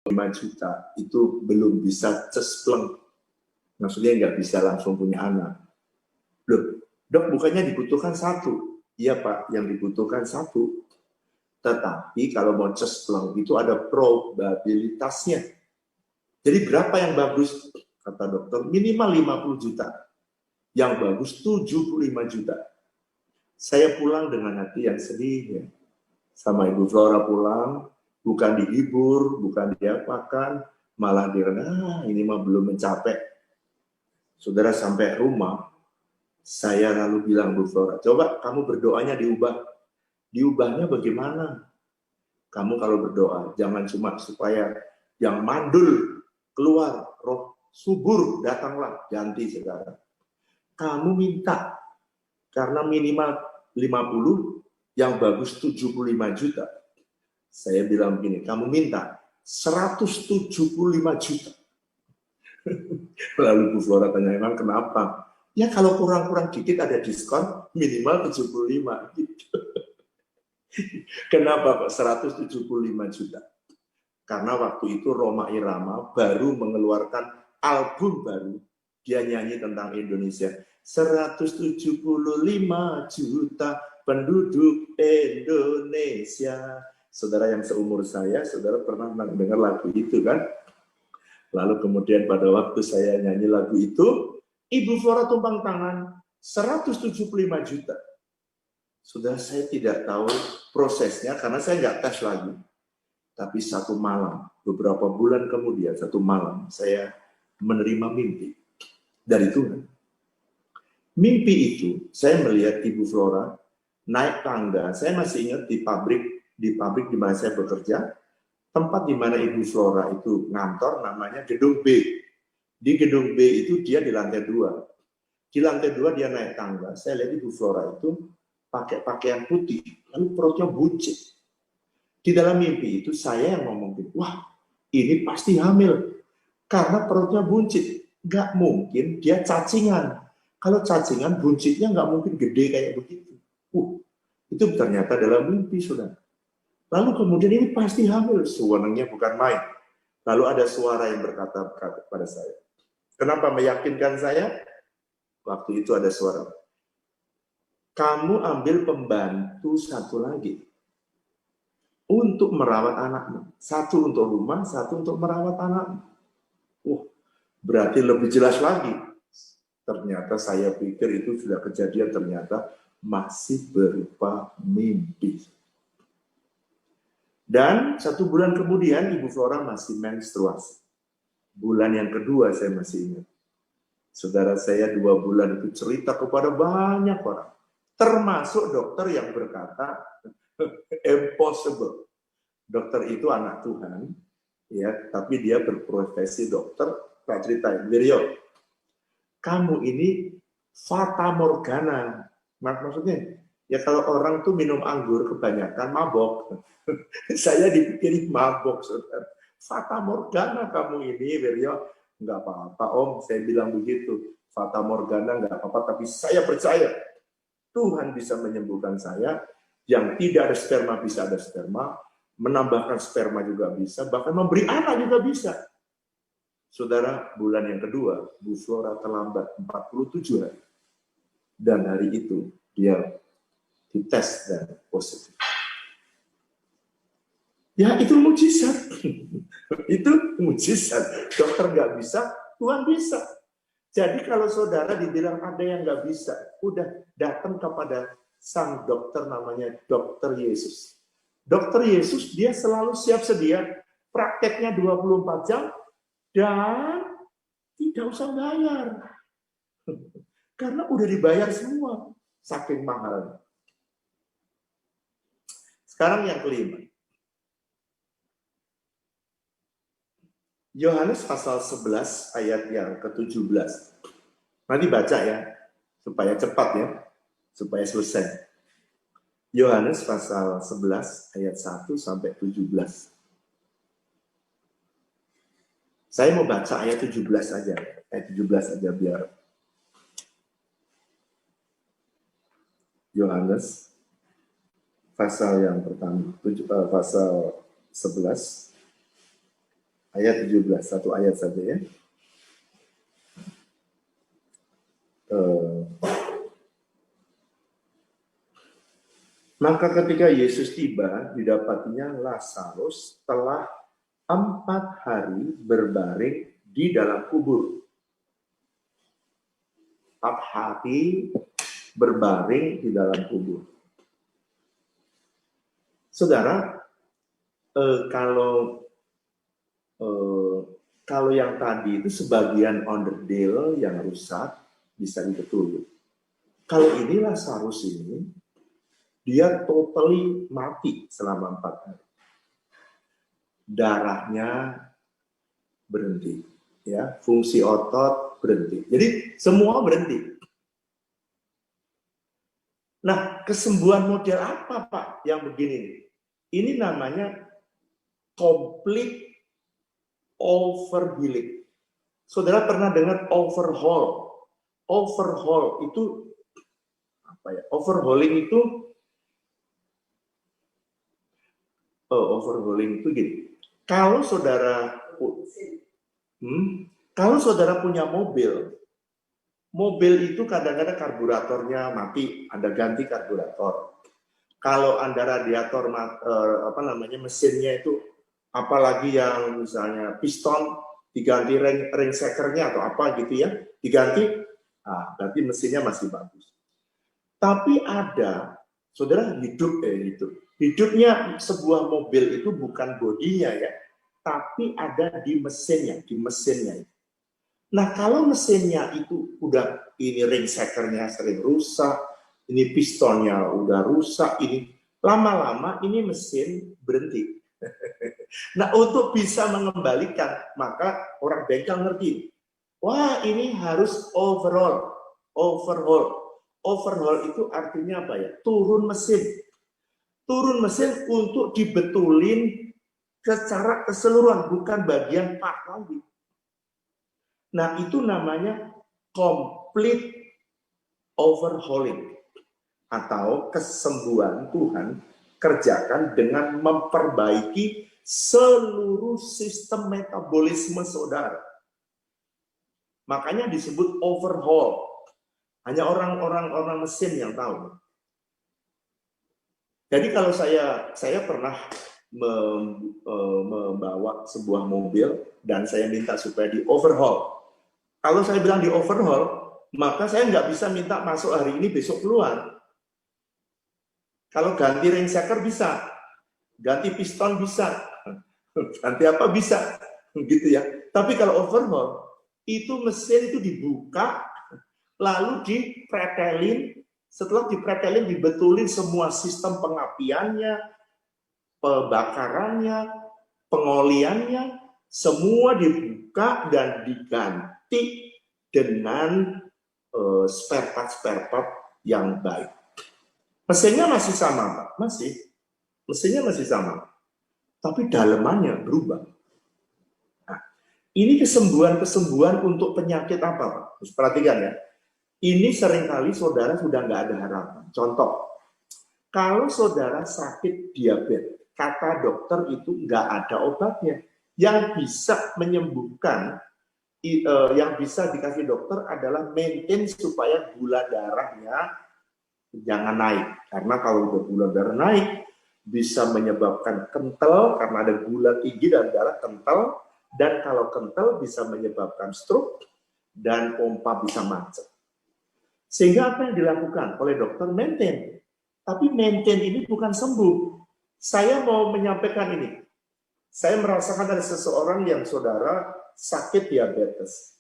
5 juta itu belum bisa cespleng. Maksudnya nggak bisa langsung punya anak. Loh, dok bukannya dibutuhkan 1? Iya Pak, yang dibutuhkan 1. Tetapi kalau mau cespleng itu ada probabilitasnya. Jadi berapa yang bagus? Kata dokter, minimal 50 juta. Yang bagus 75 juta. Saya pulang dengan hati yang sedih ya. Sama Ibu Flora pulang, bukan dihibur, bukan diapakan, malah dirana, ini mah belum mencapai. Saudara sampai rumah, saya lalu bilang Bu Flora, coba kamu berdoanya diubah. Diubahnya bagaimana? Kamu kalau berdoa, jangan cuma supaya yang mandul keluar, roh subur datanglah, ganti sekarang. Kamu minta, karena minimal 50, yang bagus 75 juta. Saya bilang begini, kamu minta 175 juta. Lalu Bu Flora tanya, emang kenapa? Ya kalau kurang-kurang dikit ada diskon, minimal 75 gitu. Kenapa Pak 175 juta? Karena waktu itu Rhoma Irama baru mengeluarkan album baru. Dia nyanyi tentang Indonesia. 175 juta penduduk Indonesia. Saudara yang seumur saya, saudara pernah dengar lagu itu kan? Lalu kemudian pada waktu saya nyanyi lagu itu, Ibu Flora tumpang tangan 175 juta. Saudara, saya tidak tahu prosesnya karena saya nggak tes lagi. Tapi satu malam, beberapa bulan kemudian, satu malam saya menerima mimpi dari Tuhan. Mimpi itu, saya melihat Ibu Flora naik tangga. Saya masih ingat di pabrik di mana saya bekerja, tempat di mana Ibu Flora itu ngantor namanya Gedung B. Di Gedung B itu dia di lantai 2. Di lantai 2 dia naik tangga. Saya lihat Ibu Flora itu pakai pakaian putih, lalu perutnya buncit. Di dalam mimpi itu saya yang ngomong, wah ini pasti hamil. Karena perutnya buncit. Nggak mungkin dia cacingan. Kalau cacingan buncitnya nggak mungkin gede kayak begitu. Itu ternyata dalam mimpi, saudara. Lalu kemudian ini pasti hamil. Sewenangnya bukan main. Lalu ada suara yang berkata kepada saya. Kenapa meyakinkan saya? Waktu itu ada suara. Kamu ambil pembantu satu lagi untuk merawat anakmu. Satu untuk rumah, satu untuk merawat anakmu. Berarti lebih jelas lagi. Ternyata saya pikir itu sudah kejadian, ternyata masih berupa mimpi. Dan 1 bulan kemudian Ibu Flora masih menstruasi. Bulan yang kedua saya masih ingat. Saudara saya 2 bulan itu cerita kepada banyak orang. Termasuk dokter yang berkata, impossible. Dokter itu anak Tuhan, ya, tapi dia berprofesi dokter. Saya ceritain, Wiryo, kamu ini fata morgana. Maksudnya, ya kalau orang tuh minum anggur kebanyakan mabok. Saya dipikirin mabok, saudara. Fata morgana kamu ini, Wiryo. Enggak apa-apa, Om. Saya bilang begitu. Fata morgana enggak apa-apa, tapi saya percaya Tuhan bisa menyembuhkan saya. Yang tidak ada sperma bisa ada sperma. Menambahkan sperma juga bisa. Bahkan memberi anak juga bisa. Saudara, bulan yang kedua, Bu Flora terlambat 47 hari. Dan hari itu, dia dites dan positif. Ya, itu mujizat. Itu mujizat. Dokter nggak bisa, Tuhan bisa. Jadi kalau saudara dibilang ada yang nggak bisa, udah datang kepada sang dokter namanya Dokter Yesus. Dokter Yesus, dia selalu siap sedia, prakteknya 24 jam, dan tidak usah bayar. Karena udah dibayar semua, saking mahalnya. Sekarang yang kelima. Yohanes pasal 11 ayat yang ke-17. Nanti baca ya, supaya cepat ya, supaya selesai. Yohanes pasal 11 ayat 1 sampai 17. Saya mau baca ayat 17 aja. Ayat 17 aja biar. Yohanes pasal yang pertama, pasal 11 Ayat 17, satu ayat saja ya. Maka ketika Yesus tiba, didapatinya Lazarus telah 4 hari berbaring di dalam kubur. 4 hari berbaring di dalam kubur. Saudara, kalau yang tadi itu sebagian onderdil yang rusak bisa dibetulin. Kalau ini Lazarus ini, dia totally mati selama 4 hari. Darahnya berhenti, ya, fungsi otot berhenti. Jadi semua berhenti. Nah, kesembuhan model apa, Pak, yang begini? Ini namanya complete overhealing. Saudara pernah dengar overhaul? Overhaul itu apa ya? Overhauling itu gini. Kalau saudara punya mobil itu kadang-kadang karburatornya mati, Anda ganti karburator. Kalau Anda radiator mesinnya itu, apalagi yang misalnya piston diganti ring shakernya atau apa gitu ya, diganti, berarti mesinnya masih bagus. Tapi ada, saudara, hidupnya sebuah mobil itu bukan bodinya ya, tapi ada di mesinnya, Nah, kalau mesinnya itu udah, ini ring shakernya sering rusak, ini pistonnya udah rusak, ini lama-lama ini mesin berhenti. Nah, untuk bisa mengembalikan, maka orang bengkel ngerti, wah ini harus overhaul. Overhaul itu artinya apa ya? Turun mesin untuk dibetulin secara keseluruhan, bukan bagian part lagi. Nah, itu namanya complete overhauling, atau kesembuhan Tuhan kerjakan dengan memperbaiki seluruh sistem metabolisme saudara. Makanya disebut overhaul. Hanya orang-orang mesin yang tahu. Jadi kalau saya pernah membawa sebuah mobil dan saya minta supaya di overhaul. Kalau saya bilang di overhaul, maka saya nggak bisa minta masuk hari ini, besok keluar. Kalau ganti ring shaker bisa, ganti piston bisa, ganti apa bisa, gitu ya. Tapi kalau overhaul, itu mesin itu dibuka, lalu dipretelin, setelah dipretelin dibetulin semua sistem pengapiannya, pembakarannya, pengoliannya, semua dibuka dan diganti dengan spare part yang baik. Mesinnya masih sama, Pak. Mesinnya masih sama. Tapi dalemannya berubah. Nah, ini kesembuhan untuk penyakit apa, Pak? Terus perhatikan ya. Ini seringkali saudara sudah nggak ada harapan. Contoh, kalau saudara sakit diabetes, kata dokter itu nggak ada obatnya. Yang bisa menyembuhkan, yang bisa dikasih dokter adalah maintain supaya gula darahnya jangan naik. Karena kalau udah gula darah naik, bisa menyebabkan kental, karena ada gula tinggi dan darah kental, dan kalau kental bisa menyebabkan stroke, dan pompa bisa macet. Sehingga apa yang dilakukan oleh dokter? Maintain. Tapi maintain ini bukan sembuh. Saya mau menyampaikan ini. Saya merasakan ada seseorang yang saudara sakit diabetes.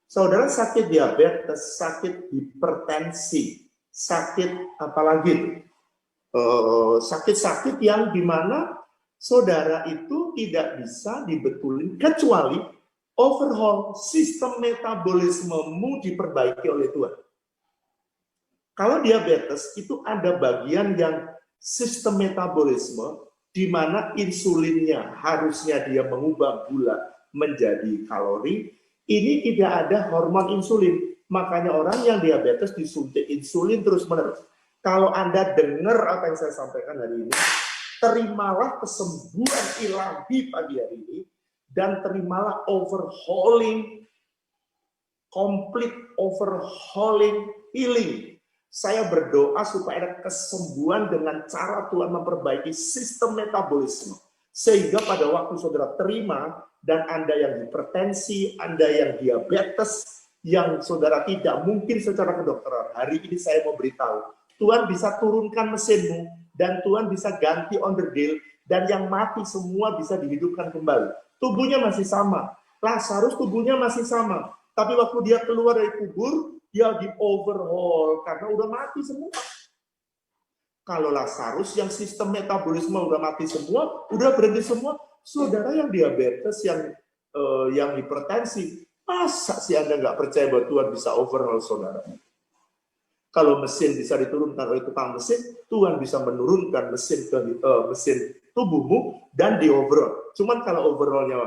Saudara sakit diabetes, sakit hipertensi, sakit apalagi, sakit-sakit yang dimana saudara itu tidak bisa dibetulin kecuali overhaul, sistem metabolismemu diperbaiki oleh Tuhan. Kalau diabetes itu ada bagian yang sistem metabolisme di mana insulinnya harusnya dia mengubah gula menjadi kalori, ini tidak ada hormon insulin. Makanya orang yang diabetes disuntik insulin terus-menerus. Kalau Anda dengar apa yang saya sampaikan hari ini, terimalah kesembuhan ilahi pagi hari ini, dan terimalah overhauling, complete overhauling healing. Saya berdoa supaya ada kesembuhan dengan cara Tuhan memperbaiki sistem metabolisme. Sehingga pada waktu saudara terima, dan Anda yang hipertensi, Anda yang diabetes, yang saudara tidak mungkin secara kedokteran, hari ini saya mau beritahu, Tuhan bisa turunkan mesinmu, dan Tuhan bisa ganti onderdil, dan yang mati semua bisa dihidupkan kembali. Tubuhnya masih sama, Lazarus tubuhnya masih sama, tapi waktu dia keluar dari kubur, dia di overhaul karena udah mati semua. Kalau Lazarus yang sistem metabolisme udah mati semua, udah berhenti semua, saudara yang diabetes, yang hipertensi, masa sih Anda nggak percaya bahwa Tuhan bisa overhaul saudara? Kalau mesin bisa diturunkan oleh tukang mesin, Tuhan bisa menurunkan mesin ke mesin tubuhmu dan di overhaul. Cuman kalau overhaulnya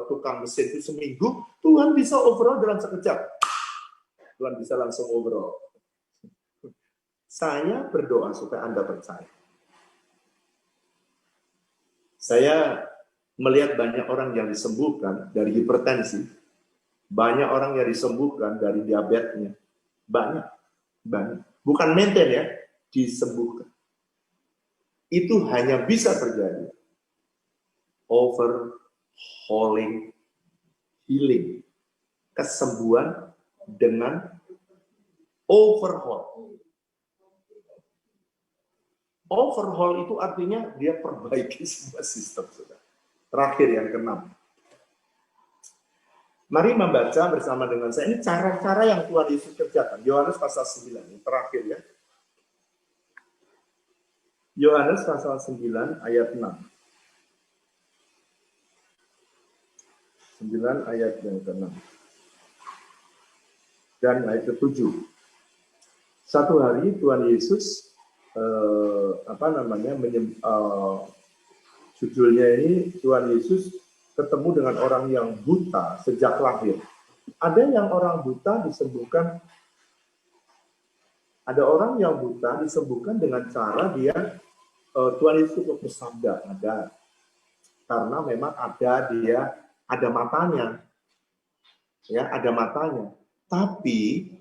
tukang mesin itu seminggu, Tuhan bisa overhaul dalam sekejap. Tuhan bisa langsung overhaul. Saya berdoa supaya Anda percaya. Saya melihat banyak orang yang disembuhkan dari hipertensi, banyak orang yang disembuhkan dari diabetesnya, banyak. Bukan maintain ya, disembuhkan. Itu hanya bisa terjadi overhauling healing, kesembuhan dengan overhaul. Overhaul itu artinya dia perbaiki semua sistem, saudara. Terakhir yang keenam. Mari membaca bersama dengan saya. Ini cara-cara yang Tuhan Yesus kerjakan. Yohanes pasal 9, yang terakhir ya. Yohanes pasal 9 ayat 6. 9 ayat yang ke-6. Dan ayat ke-7. Satu hari Tuhan Yesus judulnya ini Tuhan Yesus ketemu dengan orang yang buta sejak lahir. Ada yang orang buta disembuhkan, ada orang yang buta disembuhkan dengan cara dia Tuhan Yesus bersabda, ada, karena memang ada matanya, ya ada matanya. Tapi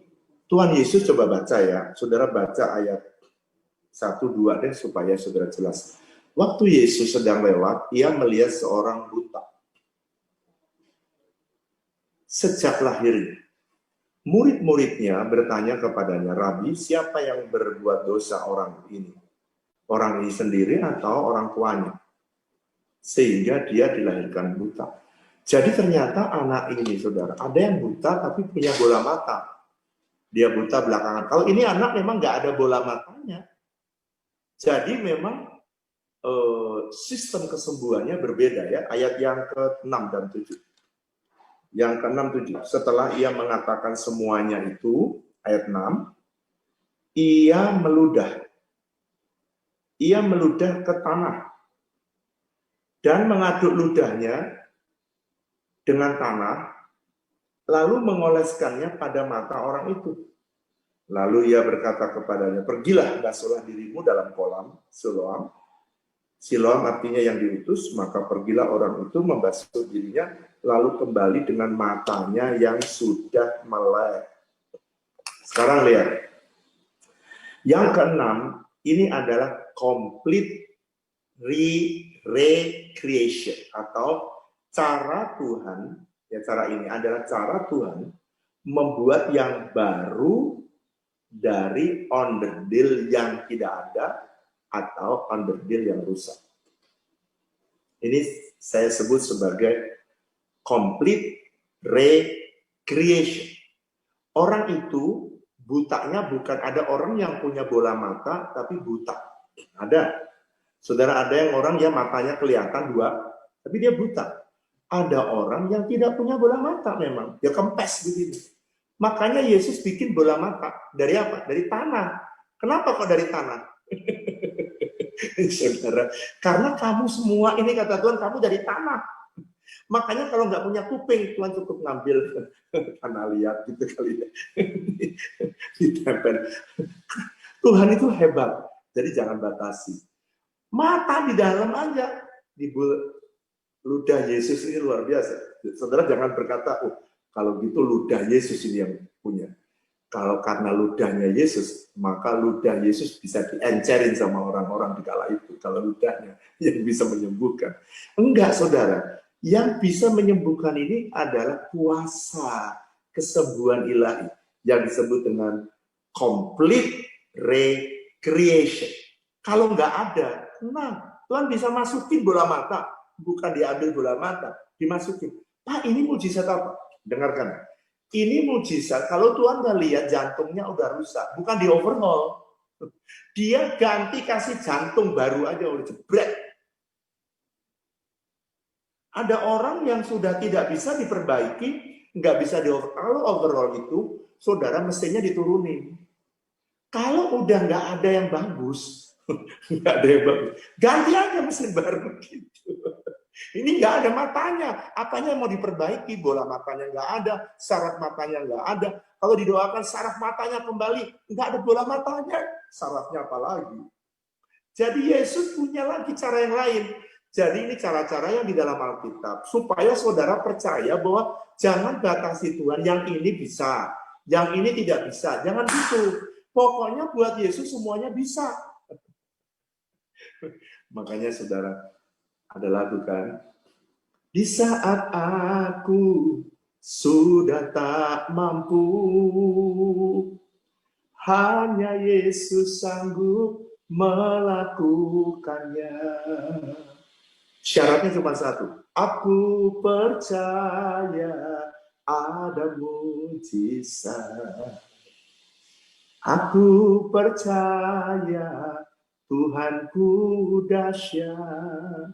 Tuhan Yesus coba baca ya, saudara baca ayat 1-2 deh supaya saudara jelas. Waktu Yesus sedang lewat, ia melihat seorang buta. Sejak lahirnya, murid-muridnya bertanya kepadanya, Rabi, siapa yang berbuat dosa orang ini? Orang ini sendiri atau orang tuanya? Sehingga dia dilahirkan buta. Jadi ternyata anak ini, saudara, ada yang buta tapi punya bola mata. Dia buta belakangan. Kalau ini anak memang nggak ada bola matanya. Jadi memang sistem kesembuhannya berbeda ya. Ayat yang ke-6 dan 7. Yang ke-6, 7. Setelah ia mengatakan semuanya itu, ayat 6, ia meludah ke tanah dan mengaduk ludahnya dengan tanah, lalu mengoleskannya pada mata orang itu. Lalu ia berkata kepadanya, pergilah, basuhlah dirimu dalam kolam Siloam. Siloam artinya yang diutus, maka pergilah orang itu membasuh dirinya, lalu kembali dengan matanya yang sudah melek. Sekarang lihat. Yang keenam, ini adalah complete recreation, atau cara Tuhan, ya cara ini adalah cara Tuhan membuat yang baru dari onderdil yang tidak ada atau onderdil yang rusak. Ini saya sebut sebagai complete recreation. Orang itu butanya bukan ada orang yang punya bola mata tapi buta. Ada. Saudara, ada yang orang yang matanya kelihatan dua, tapi dia buta. Ada orang yang tidak punya bola mata memang, dia kempes begini. Makanya Yesus bikin bola mata. Dari apa? Dari tanah. Kenapa kok dari tanah? Saudara, karena kamu semua ini kata Tuhan, kamu dari tanah. Makanya kalau nggak punya kuping, Tuhan cukup ngambil tanah liat gitu kali ya. Ditempel. Tuhan itu hebat. Jadi jangan batasi. Mata di dalam aja. Ludah Yesus ini luar biasa. Saudara jangan berkata, oh kalau gitu ludah Yesus ini yang punya. Kalau karena ludahnya Yesus, maka ludah Yesus bisa diencerin sama orang-orang di kala itu. Kalau ludahnya yang bisa menyembuhkan. Enggak, saudara. Yang bisa menyembuhkan ini adalah kuasa kesembuhan ilahi yang disebut dengan complete recreation. Kalau nggak ada, nah Tuhan bisa masukin bola mata, bukan diambil bola mata, dimasukin. Pak, ini mujizat apa? Dengarkan. Ini mujizat, kalau Tuhan nggak lihat jantungnya udah rusak, bukan di overhaul. Dia ganti kasih jantung baru aja udah jebret. Ada orang yang sudah tidak bisa diperbaiki, nggak bisa di overhaul. Kalau overhaul itu, saudara mestinya diturunin. Kalau udah nggak ada yang bagus, nggak ada yang bagus, ganti aja mesin baru gitu. Ini nggak ada matanya, apanya mau diperbaiki, bola matanya nggak ada, saraf matanya nggak ada. Kalau didoakan saraf matanya kembali, nggak ada bola matanya, sarafnya apa lagi? Jadi Yesus punya lagi cara yang lain. Jadi ini cara-cara yang di dalam Alkitab, supaya saudara percaya bahwa jangan batasi Tuhan, yang ini bisa, yang ini tidak bisa, jangan gitu. Pokoknya buat Yesus semuanya bisa. Makanya saudara, ada lagu kan, di saat aku sudah tak mampu, hanya Yesus sanggup melakukannya. Syaratnya cuma satu, aku percaya ada mujizat. Aku percaya Tuhanku dahsyat.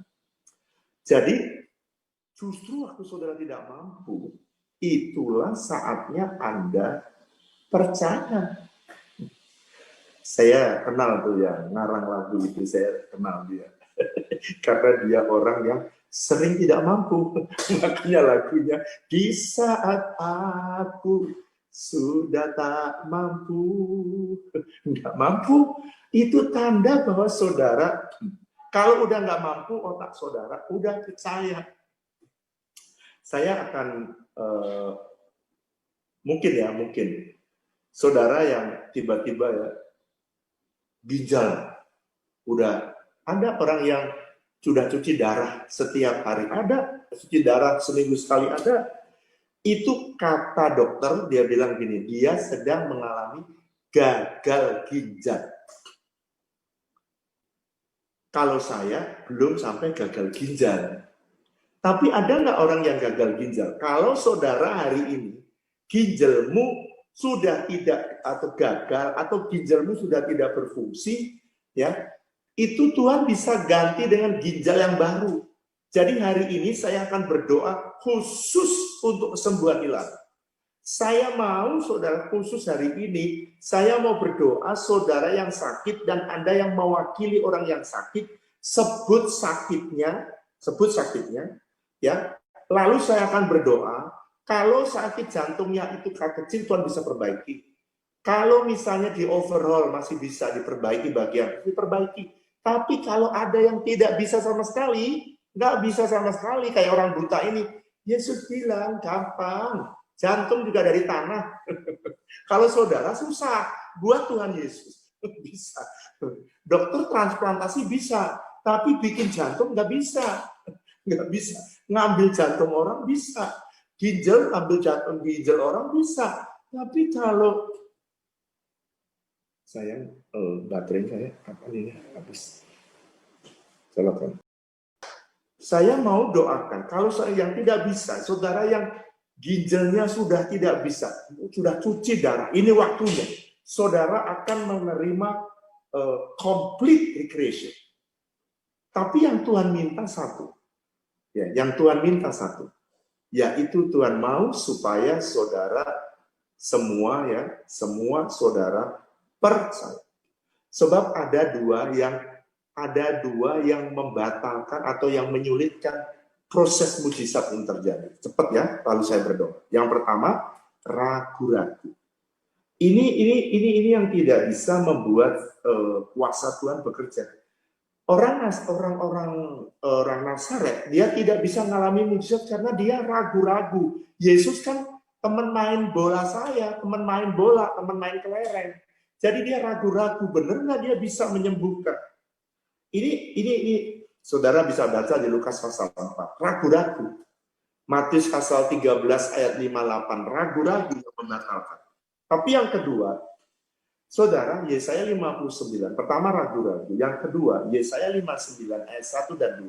Jadi, justru waktu saudara tidak mampu, itulah saatnya Anda percaya. Saya kenal tuh yang ngarang lagu itu, saya kenal dia. Karena dia orang yang sering tidak mampu. Makanya lagunya, di saat aku sudah tak mampu. Nggak mampu, itu tanda bahwa saudara, kalau udah nggak mampu, otak saudara udah percaya. Saya akan, mungkin, saudara yang tiba-tiba ya, ginjal, udah ada orang yang sudah cuci darah setiap hari, ada, cuci darah seminggu sekali ada, itu kata dokter, dia bilang gini, dia sedang mengalami gagal ginjal. Kalau saya belum sampai gagal ginjal. Tapi ada nggak orang yang gagal ginjal? Kalau saudara hari ini ginjalmu sudah tidak atau gagal atau ginjalmu sudah tidak berfungsi, ya itu Tuhan bisa ganti dengan ginjal yang baru. Jadi hari ini saya akan berdoa khusus untuk kesembuhan ilahi. Saya mau saudara khusus hari ini, saya mau berdoa saudara yang sakit dan Anda yang mewakili orang yang sakit, sebut sakitnya, ya. Lalu saya akan berdoa, kalau sakit jantungnya itu kecil, Tuhan bisa perbaiki. Kalau misalnya di overhaul masih bisa diperbaiki bagian, diperbaiki. Tapi kalau ada yang tidak bisa sama sekali, nggak bisa sama sekali, kayak orang buta ini, Yesus bilang gampang, jantung juga dari tanah. Kalau saudara susah, buat Tuhan Yesus bisa. Dokter transplantasi bisa, tapi bikin jantung nggak bisa. Nggak bisa. Ngambil jantung orang bisa. Ginjal, ambil jantung ginjal orang bisa. Tapi kalau sayang, baterai saya apa ini habis. Silakan. Saya mau doakan, kalau saya yang tidak bisa, saudara yang ginjalnya sudah tidak bisa, sudah cuci darah, ini waktunya. Saudara akan menerima complete recreation. Tapi yang Tuhan minta satu. Ya, yang Tuhan minta satu, yaitu Tuhan mau supaya saudara semua saudara percaya. Sebab ada dua yang membatalkan atau yang menyulitkan proses mujizat yang terjadi. Cepat ya, lalu saya berdoa. Yang pertama, ragu-ragu. Ini yang tidak bisa membuat kuasa Tuhan bekerja. Orang Nazaret, dia tidak bisa mengalami mujizat karena dia ragu-ragu. Yesus kan teman main bola saya, teman main bola, teman main kelereng. Jadi dia ragu-ragu, benar nggak dia bisa menyembuhkan? Ini saudara bisa baca di Lukas pasal 4, ragu-ragu. Matius pasal 13 ayat 58, ragu-ragu yang membatalkan. Tapi yang kedua, saudara, Yesaya 59, pertama ragu-ragu. Yang kedua, Yesaya 59 ayat 1 dan 2.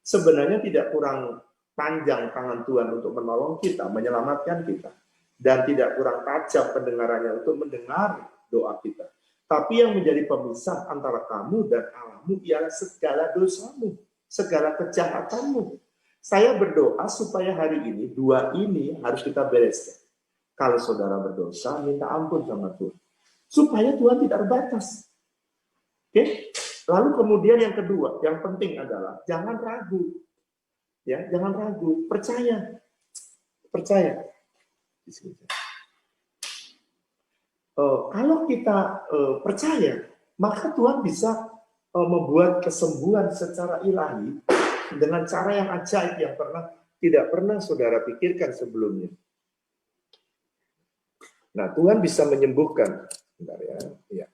Sebenarnya tidak kurang panjang tangan Tuhan untuk menolong kita, menyelamatkan kita. Dan tidak kurang tajam pendengarannya untuk mendengar doa kita. Tapi yang menjadi pemisah antara kamu dan Allahmu ialah segala dosamu, segala kejahatanmu. Saya berdoa supaya hari ini, dua ini harus kita bereskan. Kalau saudara berdosa, minta ampun sama Tuhan. Supaya Tuhan tidak terbatas. Oke? Lalu kemudian yang kedua, yang penting adalah jangan ragu. Ya, jangan ragu, percaya. Percaya. Kalau kita percaya, maka Tuhan bisa membuat kesembuhan secara ilahi dengan cara yang ajaib yang tidak pernah saudara pikirkan sebelumnya. Nah, Tuhan bisa menyembuhkan. Bentar ya. Ya.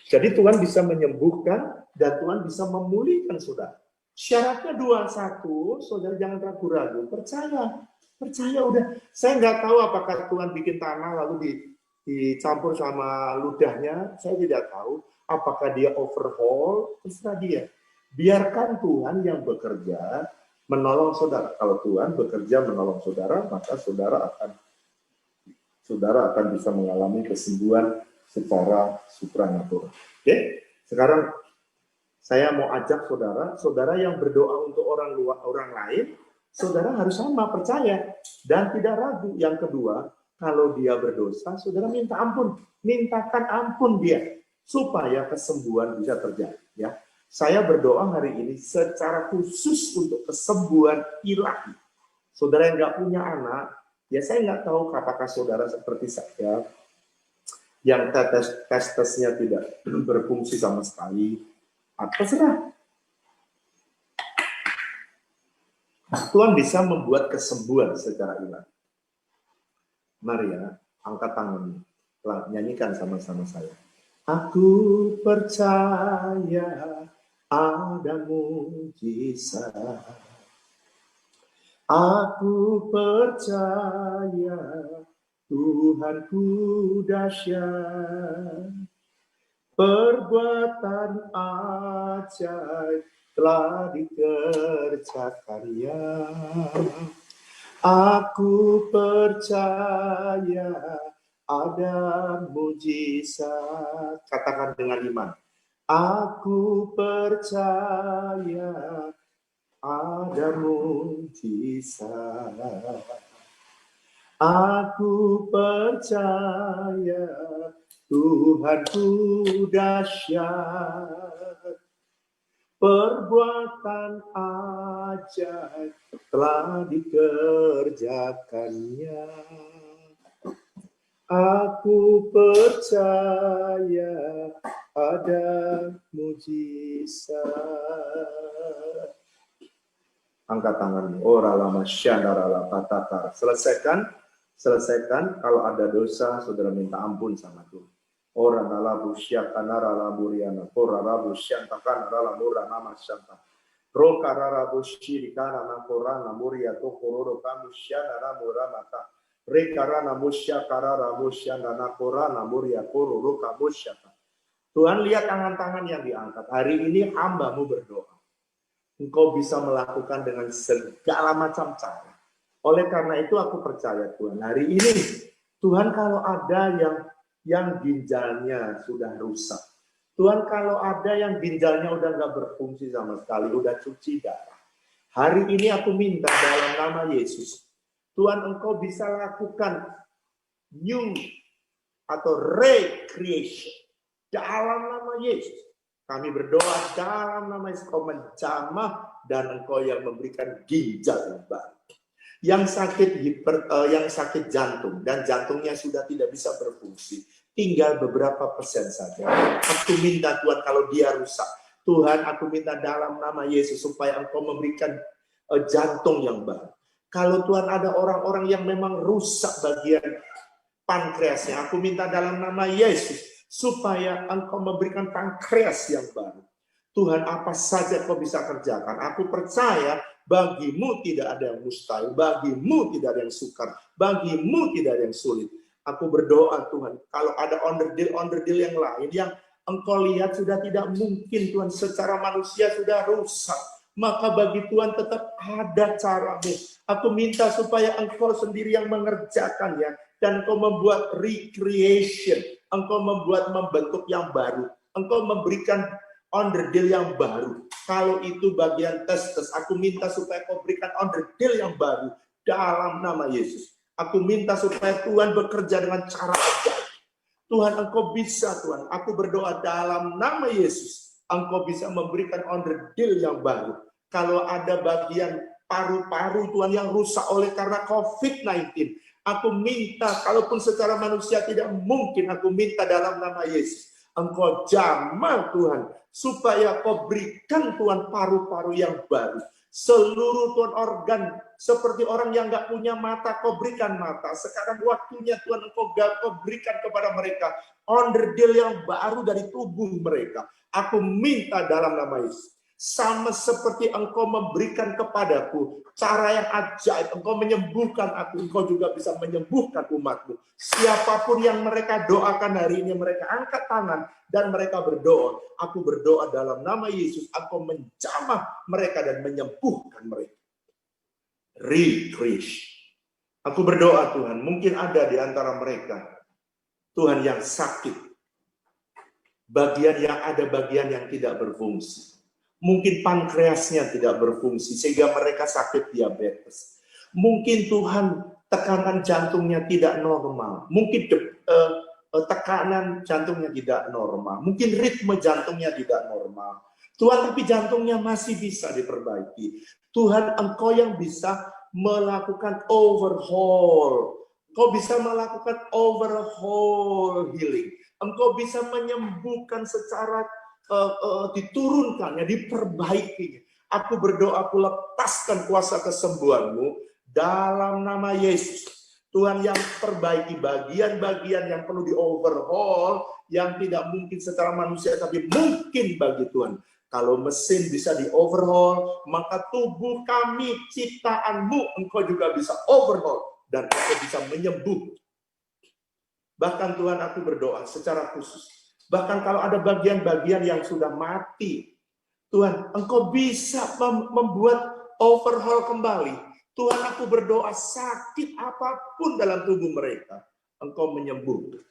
Jadi Tuhan bisa menyembuhkan dan Tuhan bisa memulihkan saudara. Syaratnya 2-1, saudara jangan ragu-ragu, percaya udah. Saya nggak tahu apakah Tuhan bikin tanah lalu dicampur sama ludahnya, saya tidak tahu. Apakah dia overhaul, terserah dia. Biarkan Tuhan yang bekerja menolong saudara. Kalau Tuhan bekerja menolong saudara, maka saudara akan bisa mengalami kesembuhan secara supranatural. Oke, sekarang saya mau ajak saudara yang berdoa untuk orang lain, saudara harus sama percaya dan tidak ragu. Yang kedua, kalau dia berdosa, saudara minta ampun, mintakan ampun dia supaya kesembuhan bisa terjadi. Ya, saya berdoa hari ini secara khusus untuk kesembuhan ilahi. Saudara yang nggak punya anak, ya saya nggak tahu apakah saudara seperti saya yang tesnya tidak berfungsi sama sekali. Terserah. Tuhan bisa membuat kesembuhan secara ilahi. Mari ya, angkat tanganmu. Nyanyikan sama-sama saya. Aku percaya ada mujizat. Aku percaya Tuhanku dahsyat. Perbuatan ajaib telah dikerjakannya. Aku percaya ada mujizat. Katakan dengan iman. Aku percaya ada mujizat. Aku percaya Tuhanku dahsyat, perbuatan ajaib telah dikerjakannya. Aku percaya ada mujizat. Angkat tanganmu. Ora lama syandara la patatar. Selesaikan. Kalau ada dosa, saudara minta ampun sama Tuhan. Orang alabu syakanara laburiana, ora rabu syantakan rala mura nama syanta. Roka rabu syirikana nakorana muria tokororo kamu syanara mura mata. Rekarana musyakarara musyana nakorana muria kororo kamu syata. Tuhan lihat tangan-tangan yang diangkat. Hari ini hamba-Mu berdoa. Engkau bisa melakukan dengan segala macam cara. Oleh karena itu aku percaya Tuhan. Hari ini Tuhan kalau ada yang ginjalnya sudah rusak. Tuhan kalau ada yang ginjalnya udah nggak berfungsi sama sekali, udah cuci darah. Hari ini aku minta dalam nama Yesus, Tuhan Engkau bisa lakukan new atau recreation dalam nama Yesus. Kami berdoa dalam nama Yesus, Engkau menjamah dan Engkau yang memberikan ginjal yang baru. Yang sakit jantung dan jantungnya sudah tidak bisa berfungsi, tinggal beberapa persen saja. Aku minta Tuhan kalau dia rusak, Tuhan, aku minta dalam nama Yesus supaya Engkau memberikan jantung yang baru. Kalau Tuhan ada orang-orang yang memang rusak bagian pankreasnya, aku minta dalam nama Yesus supaya Engkau memberikan pankreas yang baru. Tuhan, apa saja Kau bisa kerjakan. Aku percaya bagimu tidak ada yang mustahil, bagimu tidak ada yang sukar, bagimu tidak ada yang sulit. Aku berdoa Tuhan, kalau ada onderdil yang lain yang Engkau lihat sudah tidak mungkin Tuhan, secara manusia sudah rusak, maka bagi Tuhan tetap ada caramu. Aku minta supaya Engkau sendiri yang mengerjakannya, dan Engkau membuat recreation, Engkau membentuk yang baru, Engkau memberikan onderdil yang baru. Kalau itu bagian tes, aku minta supaya Kau berikan onderdil yang baru dalam nama Yesus. Aku minta supaya Tuhan bekerja dengan cara ajaib. Tuhan, Engkau bisa, Tuhan. Aku berdoa dalam nama Yesus, Engkau bisa memberikan onderdil yang baru. Kalau ada bagian paru-paru Tuhan yang rusak oleh karena COVID-19, aku minta, kalaupun secara manusia tidak mungkin, aku minta dalam nama Yesus, Engkau jamah Tuhan, supaya Kau berikan Tuhan paru-paru yang baru. Seluruh Tuhan organ, seperti orang yang nggak punya mata, Kau berikan mata. Sekarang waktunya Tuhan, Kau berikan kepada mereka onderdil yang baru dari tubuh mereka. Aku minta dalam nama Yesus, sama seperti Engkau memberikan kepadaku cara yang ajaib, Engkau menyembuhkan aku, Engkau juga bisa menyembuhkan umatmu. Siapapun yang mereka doakan hari ini, mereka angkat tangan dan mereka berdoa. Aku berdoa dalam nama Yesus, Engkau menjamah mereka dan menyembuhkan mereka. Recreation. Aku berdoa Tuhan, mungkin ada di antara mereka, Tuhan, yang sakit. Bagian yang tidak berfungsi. Mungkin pankreasnya tidak berfungsi sehingga mereka sakit diabetes. Mungkin Tuhan tekanan jantungnya tidak normal. Mungkin tekanan jantungnya tidak normal. Mungkin ritme jantungnya tidak normal. Tuhan, tapi jantungnya masih bisa diperbaiki. Tuhan, Engkau yang bisa melakukan overhaul. Engkau bisa melakukan overhaul healing. Engkau bisa menyembuhkan secara diturunkannya, diperbaikinya. Aku berdoa, aku lepaskan kuasa kesembuhanmu dalam nama Yesus. Tuhan, yang perbaiki bagian-bagian yang perlu di overhaul, yang tidak mungkin secara manusia, tapi mungkin bagi Tuhan. Kalau mesin bisa di overhaul, maka tubuh kami, ciptaanmu, Engkau juga bisa overhaul, dan Engkau bisa menyembuh. Bahkan Tuhan, aku berdoa secara khusus, bahkan kalau ada bagian-bagian yang sudah mati, Tuhan, Engkau bisa membuat overhaul kembali. Tuhan, aku berdoa sakit apapun dalam tubuh mereka, Engkau menyembuhkan.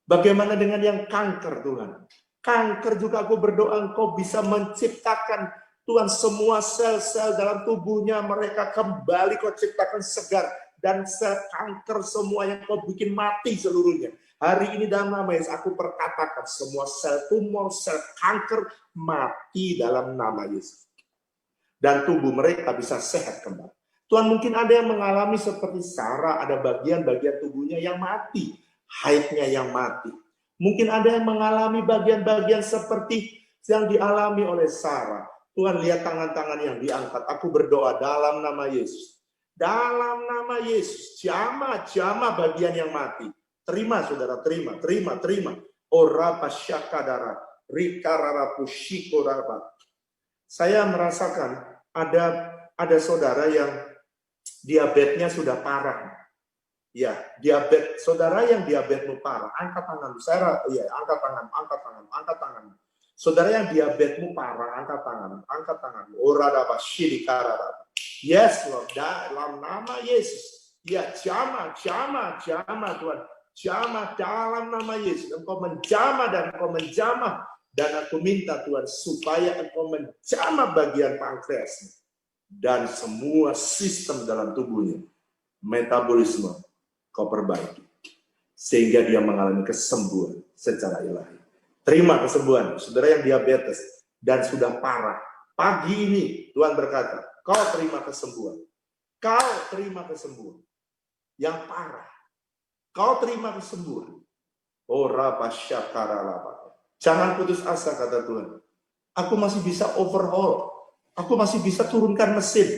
Bagaimana dengan yang kanker, Tuhan? Kanker juga aku berdoa Engkau bisa menciptakan, Tuhan, semua sel-sel dalam tubuhnya mereka kembali Kau ciptakan segar. Dan sel kanker semua yang Kau bikin mati seluruhnya. Hari ini dalam nama Yesus aku perkatakan semua sel tumor, sel kanker mati dalam nama Yesus. Dan tubuh mereka bisa sehat kembali. Tuhan, mungkin ada yang mengalami seperti Sarah, ada bagian-bagian tubuhnya yang mati, haidnya yang mati. Mungkin ada yang mengalami bagian-bagian seperti yang dialami oleh Sarah. Tuhan, lihat tangan-tangan yang diangkat. Aku berdoa dalam nama Yesus. Dalam nama Yesus, jamah bagian yang mati. Terima saudara, terima. Ora pasyakadara, rikarara pushiko raba. Saya merasakan ada saudara yang diabetesnya sudah parah. Ya, saudara yang diabetesmu parah, angkat tangan. Angkat tangan. Saudara yang diabetesmu parah, angkat tangan. Ora daba shirikarara. Yes, Lord, dalam nama Yesus. Ya, jamah Tuhan. Jamah dalam nama Yesus. Engkau menjamah dan Engkau menjamah. Dan aku minta Tuhan supaya Engkau menjamah bagian pankreasnya. Dan semua sistem dalam tubuhnya. Metabolisme Kau perbaiki. Sehingga dia mengalami kesembuhan secara ilahi. Terima kesembuhan. Saudara yang diabetes dan sudah parah. Pagi ini Tuhan berkata, Kau terima kesembuhan. Kau terima kesembuhan. Yang parah. Kau terima kesembuhan. Oh, rabasyakaralaba. Jangan putus asa, kata Tuhan. Aku masih bisa overhaul. Aku masih bisa turunkan mesin.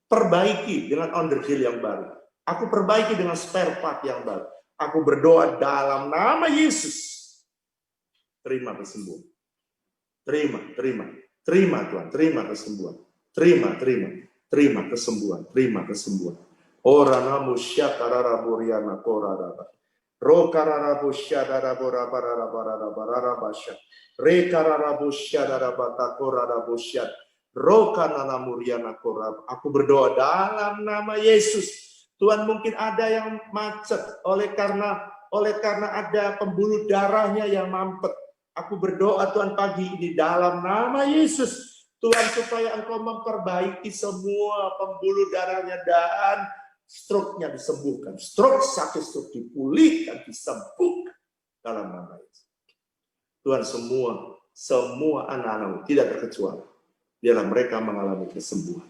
Perbaiki dengan underdeal yang baru. Aku perbaiki dengan spare part yang baru. Aku berdoa dalam nama Yesus. Terima kesembuhan. Terima Tuhan. Terima kesembuhan. Terima kesembuhan. Terima kesembuhan. Ora namu syakarara buriana korara. Rokarara busyadara borabara barara basya. Rekarara busyadara batakorara busyad. Rokanana muriana korab. Aku berdoa dalam nama Yesus. Tuhan, mungkin ada yang macet oleh karena ada pembuluh darahnya yang mampet. Aku berdoa Tuhan pagi ini dalam nama Yesus. Tuhan, supaya Engkau memperbaiki semua pembuluh darahnya dan stroke-nya disembuhkan. Sakit stroke dipulihkan, disembuhkan dalam nama Yesus. Tuhan, semua anak-anak-Mu tidak terkecuali, biarlah mereka mengalami kesembuhan.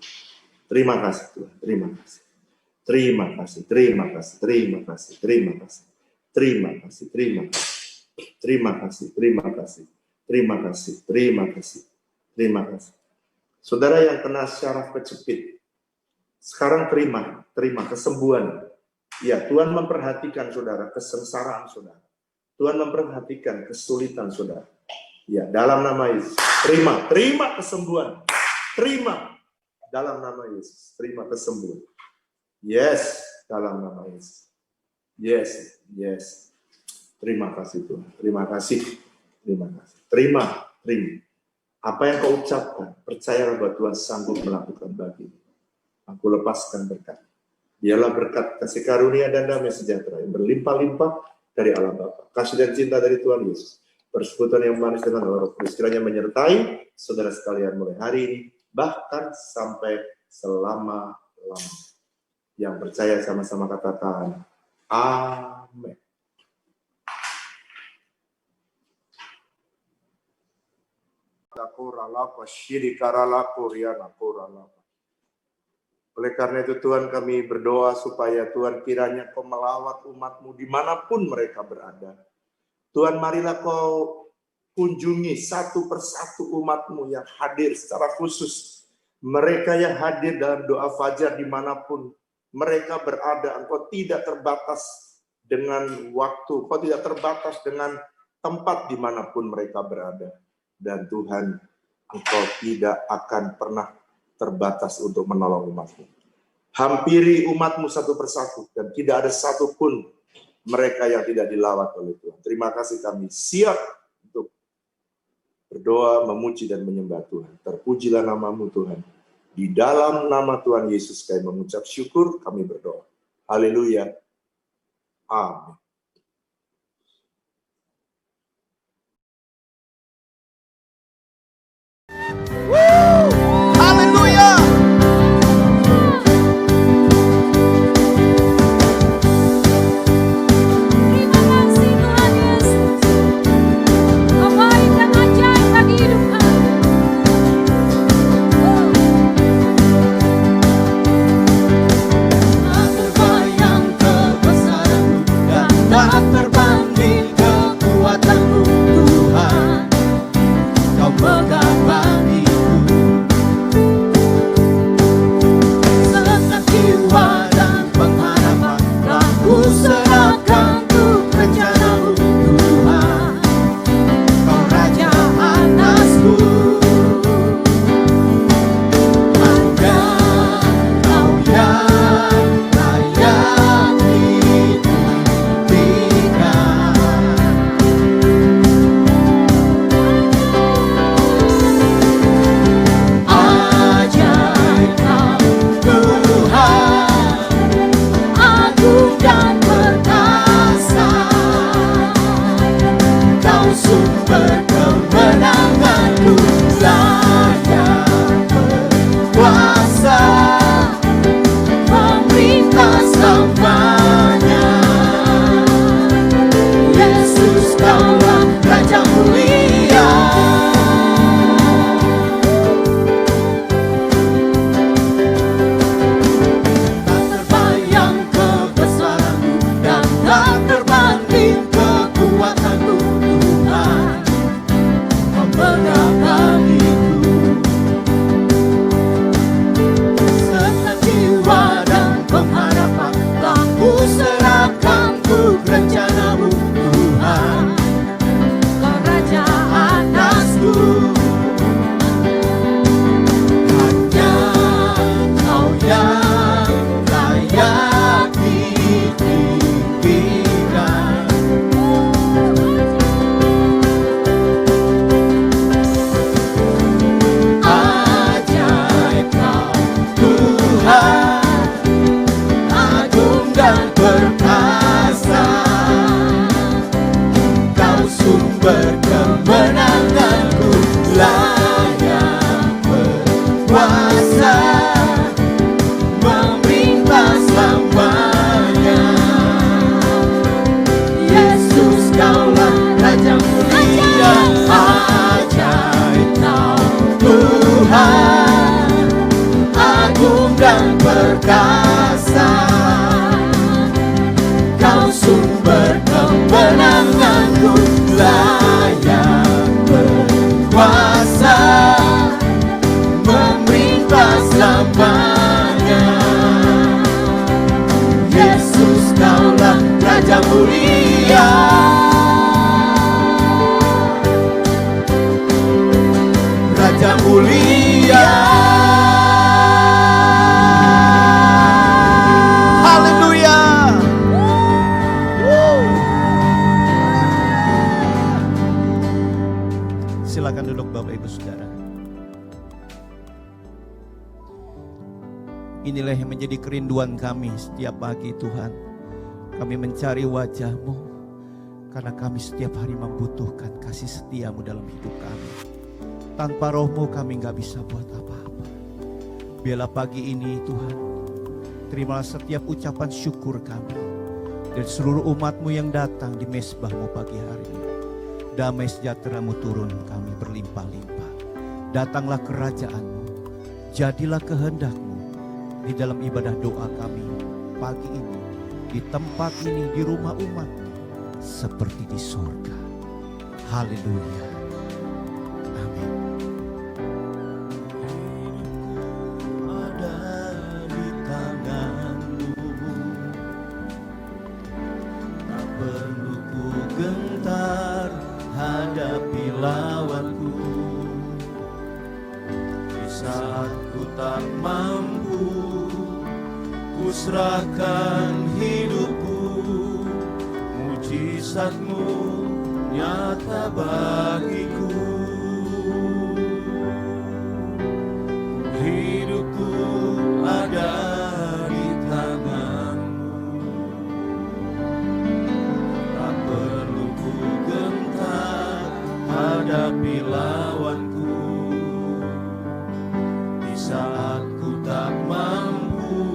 Terima kasih Tuhan, terima kasih. Terima kasih. Terima kasih. Saudara yang kena syaraf kejepit, sekarang terima kesembuhan. Ya, Tuhan memperhatikan saudara, kesengsaraan saudara. Tuhan memperhatikan kesulitan saudara. Ya, dalam nama Yesus. Terima kesembuhan. Terima dalam nama Yesus. Terima kesembuhan. Yes, dalam nama Yesus. Yes. Terima kasih Tuhan. Terima kasih. Terima. Apa yang kau ucapkan, percayalah bahwa Tuhan sanggup melakukan bagimu. Aku lepaskan berkat. Biarlah berkat kasih karunia dan damai sejahtera yang berlimpah-limpah dari Allah Bapa, kasih dan cinta dari Tuhan Yesus, persekutuan yang manis dengan Roh Kudus kiranya menyertai saudara sekalian mulai hari ini, bahkan sampai selama-lamanya. Yang percaya sama-sama katakan amin. Oleh karena itu Tuhan, kami berdoa supaya Tuhan kiranya Kau melawat umat-Mu dimanapun mereka berada. Tuhan, marilah Kau kunjungi satu persatu umat-Mu yang hadir secara khusus. Mereka yang hadir dalam doa fajar dimanapun mereka berada. Engkau tidak terbatas dengan waktu, Kau tidak terbatas dengan tempat dimanapun mereka berada. Dan Tuhan, Engkau tidak akan pernah terbatas untuk menolong umat-Mu. Hampiri umat-Mu satu persatu, dan tidak ada satupun mereka yang tidak dilawat oleh Tuhan. Terima kasih, kami siap untuk berdoa, memuji dan menyembah Tuhan. Terpujilah nama-Mu Tuhan. Di dalam nama Tuhan Yesus kami mengucap syukur, kami berdoa. Haleluya. Amin. Tak terbayang kebesaran dan perkasa, Kau sumber kemenanganku, layak berkuasa, memerintah selamanya. Yesus, Kaulah Raja mulia, Raja mulia. Haleluya. Silakan duduk Bapak Ibu Saudara. Inilah yang menjadi kerinduan kami setiap pagi, Tuhan. Kami mencari wajah-Mu karena kami setiap hari membutuhkan kasih setia-Mu dalam hidup kami. Tanpa Roh-Mu kami gak bisa buat apa-apa. Biarlah pagi ini Tuhan, terimalah setiap ucapan syukur kami dan seluruh umat-Mu yang datang di mezbah-Mu pagi hari ini. Damai sejahtera-Mu turun kami berlimpah-limpah. Datanglah kerajaan-Mu, jadilah kehendak-Mu di dalam ibadah doa kami pagi ini, di tempat ini, di rumah umat seperti di sorga. Haleluya. Amin. Ada di tangan-Mu, tak perlu ku gentar hadapi lawanku. Di saat ku tak mampu, ku serahkan hidupku. Mujizat-Mu nyata bagiku. Hidupku ada di tangan-Mu, tak perlu ku gentar hadapi lawanku. Di saat ku tak mampu,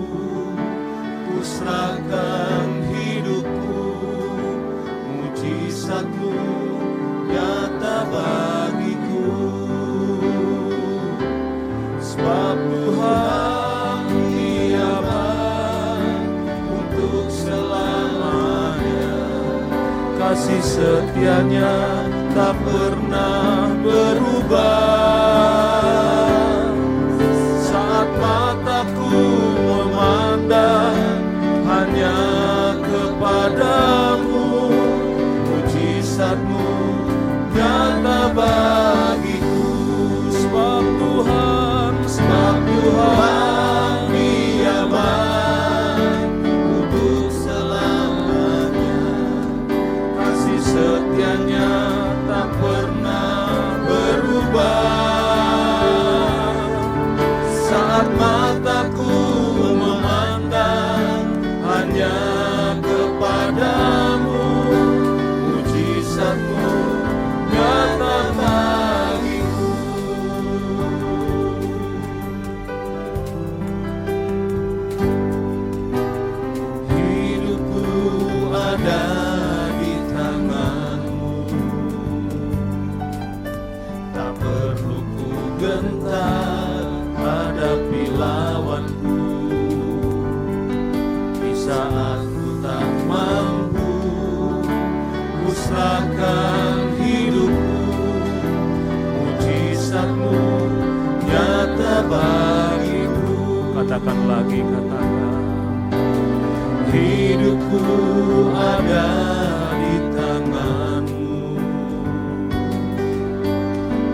ku serahkan hidupku. Mujizat-Mu nyata bagiku. Sebab Tuhan Dia baik untuk selamanya. Kasih setia-Nya tak pernah berubah. Saat mataku memandang hanya kepadamu, mujizat-Mu nyata bagiku. Sebab Tuhan Dia baik untuk selamanya. Kasih setia-Nya tak pernah berubah. Saat mataku memandang hanya kepadamu, mujizat-Mu nyata bagiku. Hidupku ada di tangan-Mu, tak perlu ku gentar hadapi lawanku. Di saat ku tak mampu, ku serahkan hidupku. Mujizat-Mu nyata bagiku. Katakan lagi, katakan. Hidupku ada di tangan-Mu,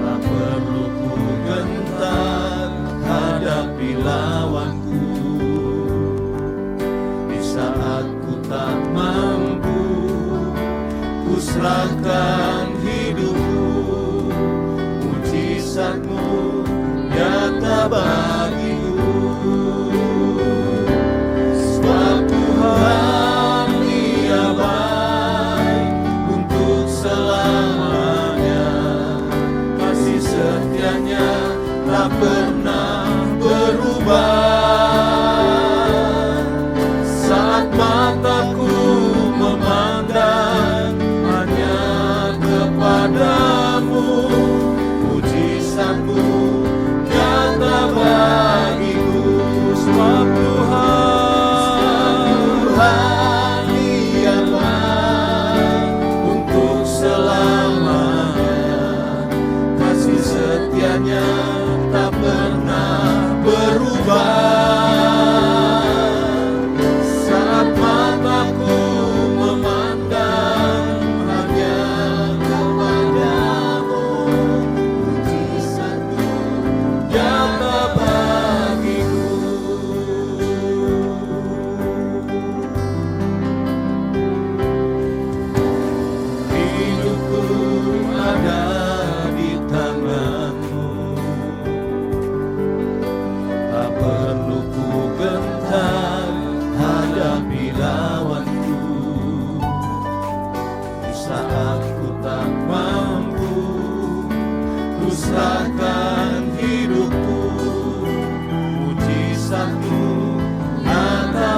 tak perlu ku gentar hadapi lawanku. Di saat ku tak mampu, ku serahkan hidupku. Mujizat-Mu nyata bagiku. Sebab Tuhan Dia baik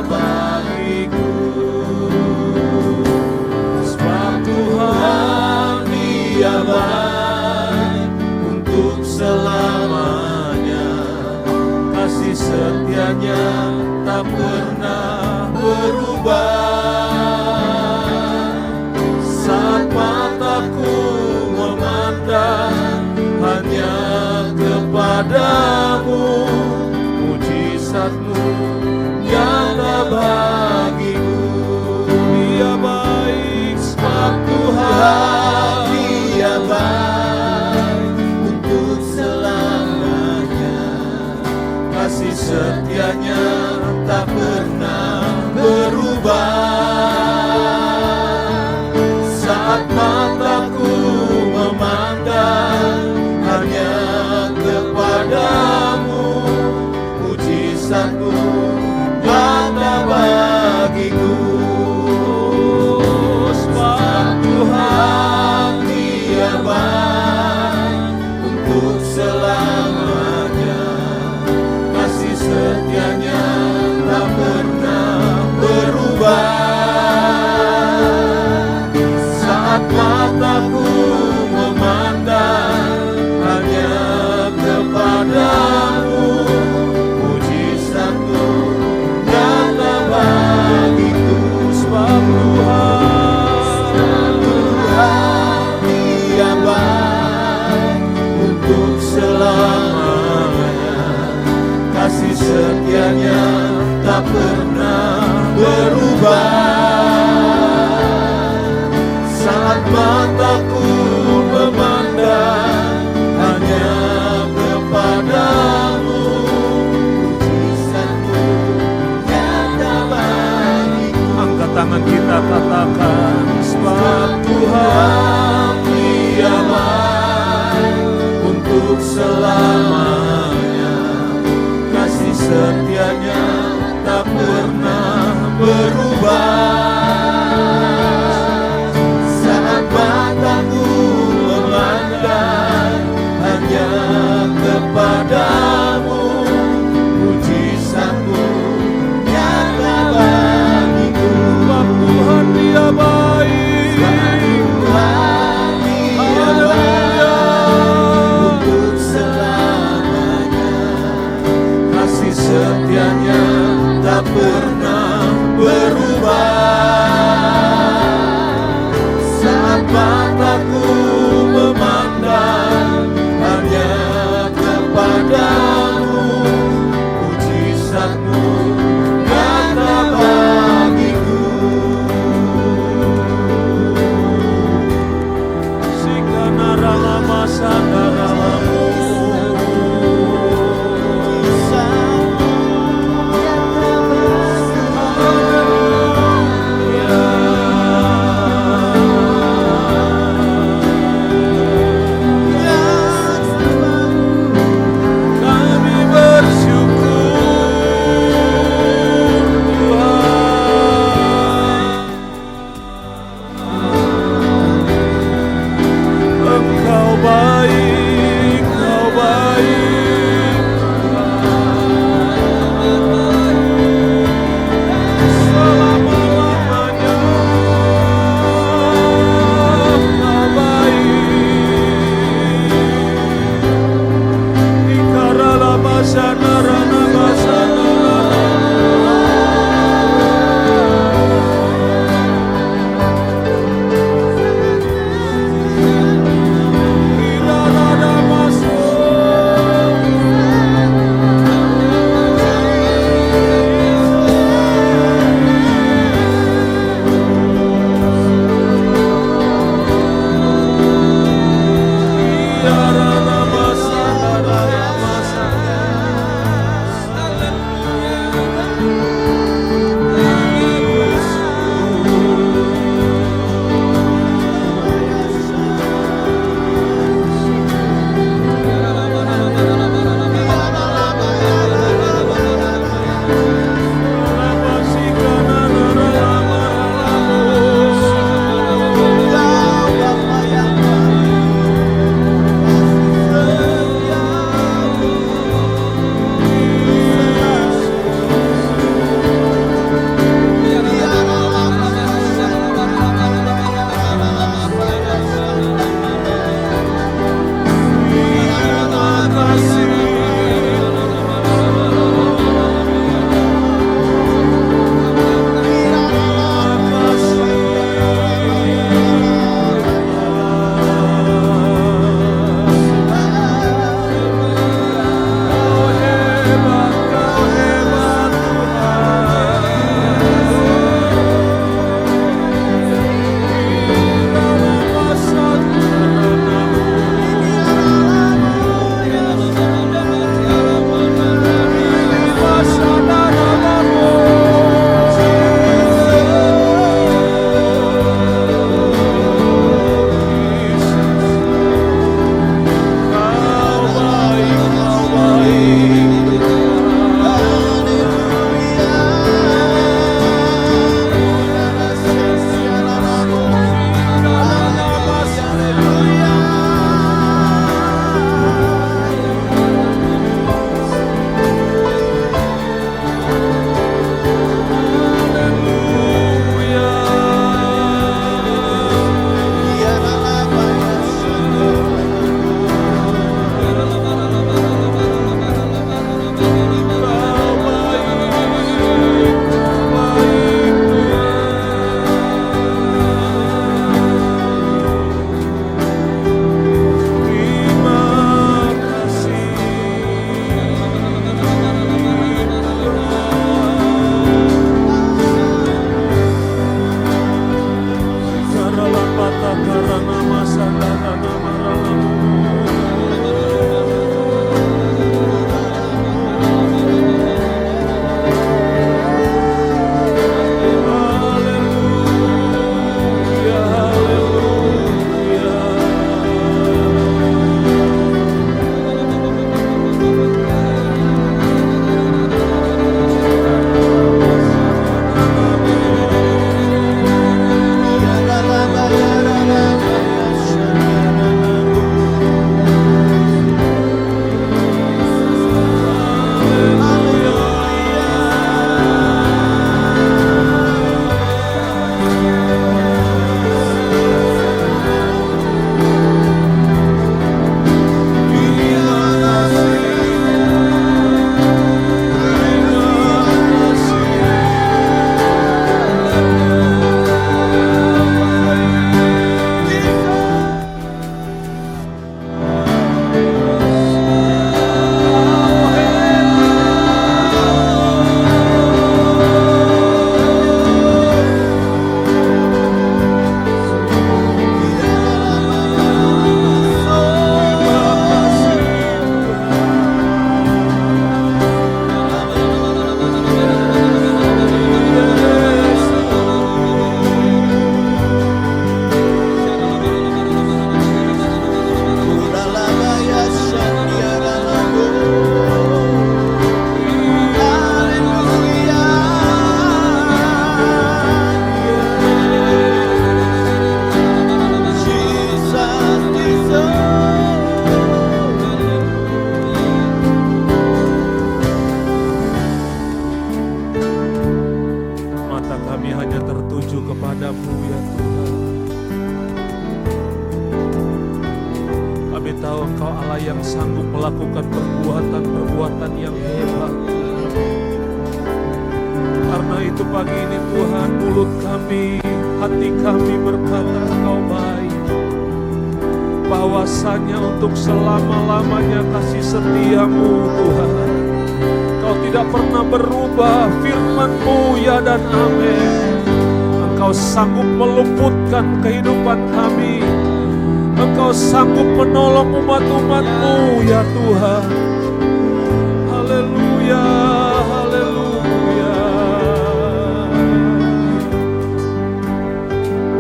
bagiku. Sebab Tuhan Dia baik untuk selamanya, kasih setianya tak pernah berubah. Saat mataku memandang hanya kepadamu, mujizat-Mu nyata bagiku. Dia baik, sebab Tuhan Dia baik untuk selamanya, kasih setianya tak pernah berubah. Saat mataku memandang hanya kepadamu, mujizat-Mu nyata bagiku. Sebab Tuhan Dia baik untuk selamanya, kasih setianya tak pernah berubah. Saat mataku memandang hanya kepadamu, mujizat-Mu nyata bagiku. Sebab Tuhan Dia baik untuk selamanya, kasih setianya tak pernah berubah. Saat mataku memandang hanya kepadamu, mujizat-Mu nyata bagiku. Angkat tangan kita, katakan, sebab Tuhan Dia baik untuk selamanya, kasih setianya tak pernah berubah. Saat mataku memandang hanya kepadamu, mujizat-Mu nyata bagiku. Sebab Tuhan Dia baik. Kami hanya tertuju kepadamu ya Tuhan. Kami tahu Engkau Allah yang sanggup melakukan perbuatan-perbuatan yang hebat. Karena itu pagi ini Tuhan, mulut kami, hati kami berkata Engkau baik. Bahwasanya untuk selama-lamanya kasih setiamu Tuhan. Kau tidak pernah berubah, firman-Mu ya dan amin. Engkau sanggup meluputkan kehidupan kami. Engkau sanggup menolong umat-umat-Mu ya Tuhan. Haleluya, haleluya.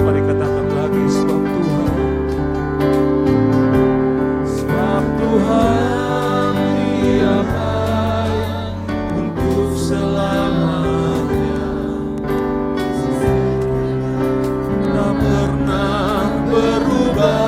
Mari katakan lagi sebab Tuhan. Sebab Tuhan Dia baik untuk selamanya. Tak pernah berubah.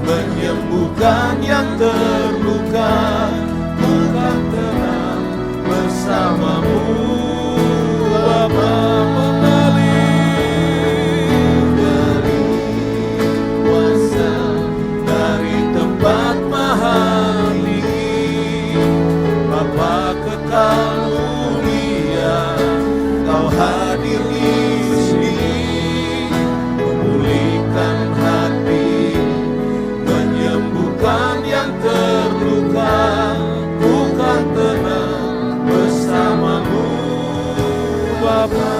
Menyembuhkan yang terluka, bukan tenang bersamamu Bapa. Beri kuasa dari tempat maha tinggi, Bapa kekal mulia, Kau hadir di sini, memulihkan hati, menyembuhkan yang terluka, bukan tenang bersamamu Bapa.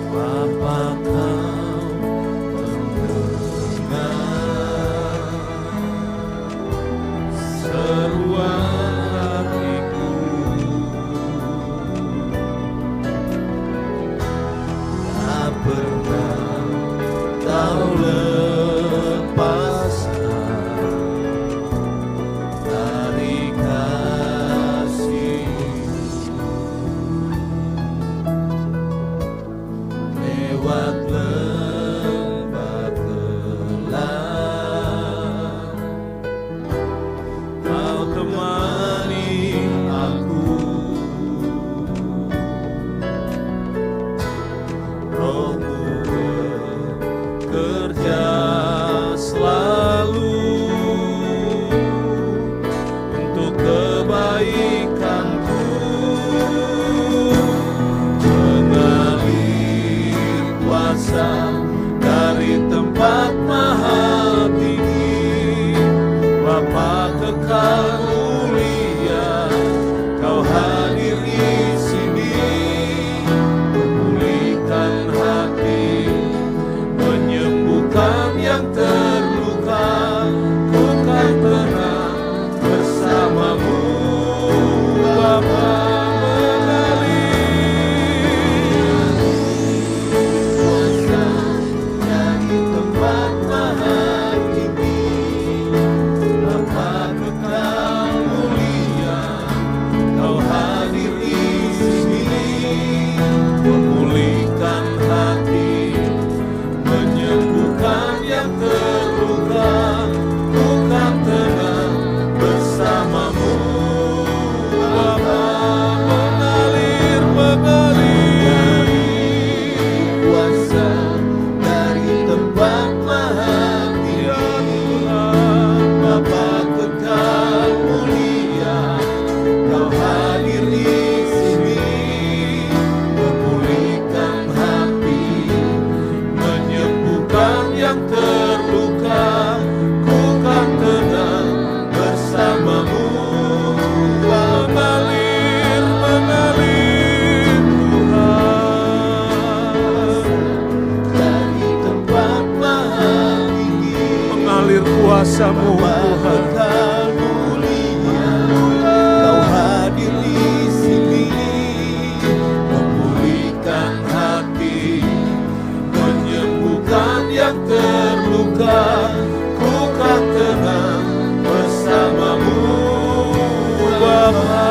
Bapa Kau mendengar seruan kekal mulia, Kau hadir di sini, memulihkan hati, menyembuhkan yang terluka, ku kan tenang bersamamu, Bapa. Kuasa-Mu Tuhan, Kau hadir di sini, memulihkan hati, menyembuhkan yang terluka, ku kan tenang bersamamu, Bapa.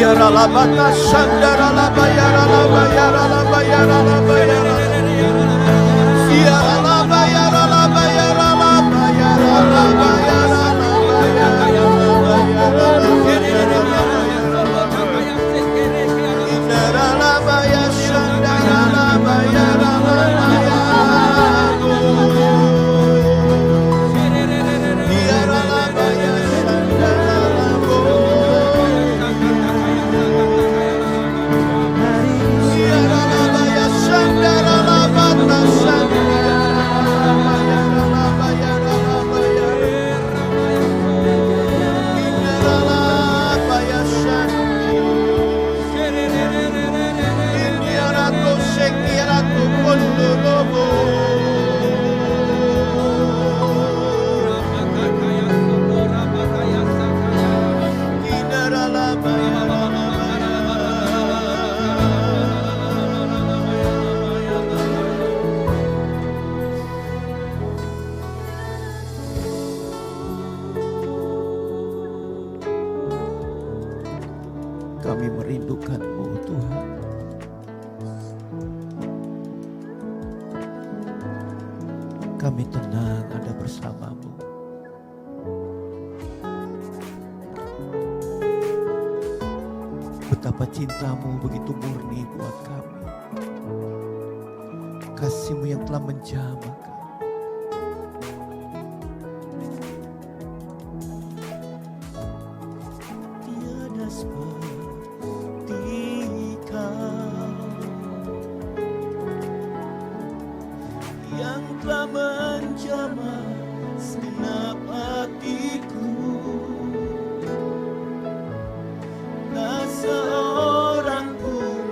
Biara labata sandara labayara labayara labayara labayara. Biara labayara labayara labayara labayara labayara Indara labaya sandara labayara labayara. Biara labaya sandara Biara labaya sandara labata sandara labayara labayara labayara. Indara labaya Indiarato sekirato kondolobo. Indara labaya Kami merindukan-Mu Tuhan. Kami tenang ada bersama-Mu. Betapa cinta-Mu begitu murni buat kami. Kasih-Mu yang telah menjamah kami. Tiada seperti Kau yang telah menjamah segenap hatiku. Tak seorang pun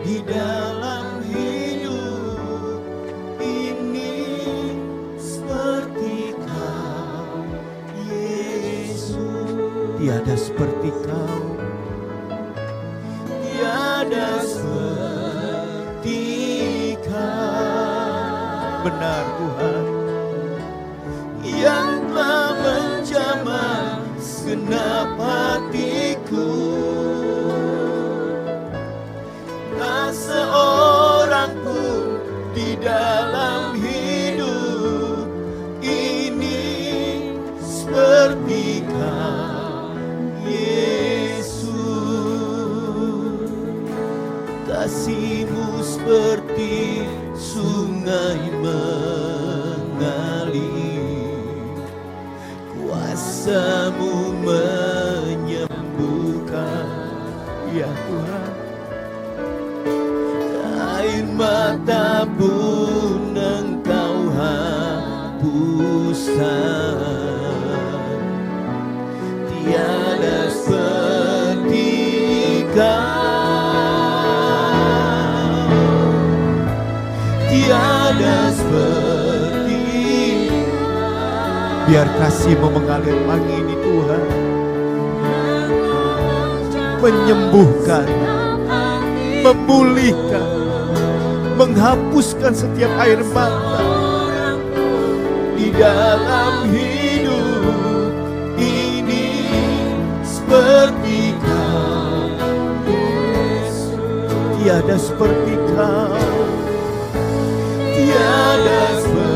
di dalam hidup ini seperti Kau, Yesus. Tiada seperti Kau, tiada seperti Kau. Benar Tuhan, yang telah menjamah segenap hatiku. Tak seorang pun di dalam hidup ini seperti Kau, Yesus. Kasih-Mu seperti sungai mengalir, kuasa-Mu menyembuhkan, ya Tuhan. Air mata pun Engkau hapuskan. Tiada seperti Kau, tiada seperti. Biar kasih-Mu mengalir pagi ini Tuhan, menyembuhkan, memulihkan, menghapuskan setiap air mata di dalam hidup ini seperti Kau, Yesus. Tiada seperti Kau, tiada seperti